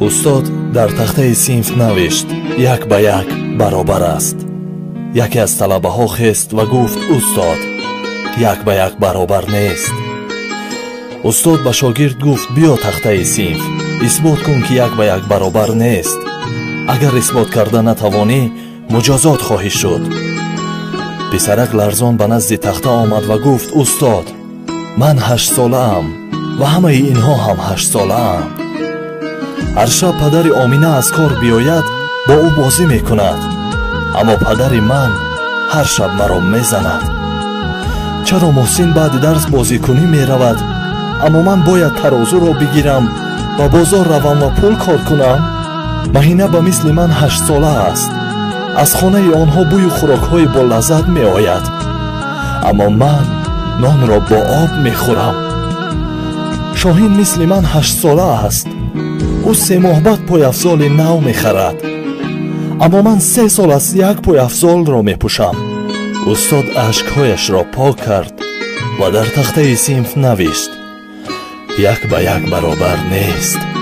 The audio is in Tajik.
устод дар тахтаи синф навишт: як ба як баробар аст. яке аз талабаҳо хест ва гуфт: устод, як ба як баробар нест. устод ба шогирд гуфт: биё тахтаи синф, исбот кун ки як ба як баробар нест. агар исбот карда натавонӣ, муҷозот хоҳӣ шуд. писарак ларзон ба назди тахта омад ва гуфт: устод, ман 8 солаам ва ҳамаи инҳо ҳам 8 солаанд. ҳар шаб падари Омина аз кор биёяд, бо ӯ бозӣ мекунад, аммо падари ман ҳар шаб маро мезанад. чаро Муҳсин баъди дарс бозикунӣ меравад, аммо ман бояд тарозуро бигирам ва бозор равам ва пул кор кунам? маҳина ба мисли ман 8 сола аст. аз хонаи онҳо бӯю хӯрокҳои болаззат меояд, аммо ман нонро бо об мехӯрам. шоҳин мисли ман 8 сола аст. ӯ 3 моҳ баъд пойафзоли нав мехарад, аммо ман 3 сол аст як пойафзолро мепӯшам. устод ашкҳояшро пок кард ва дар тахтаи синф навишт: як ба як баробар нест.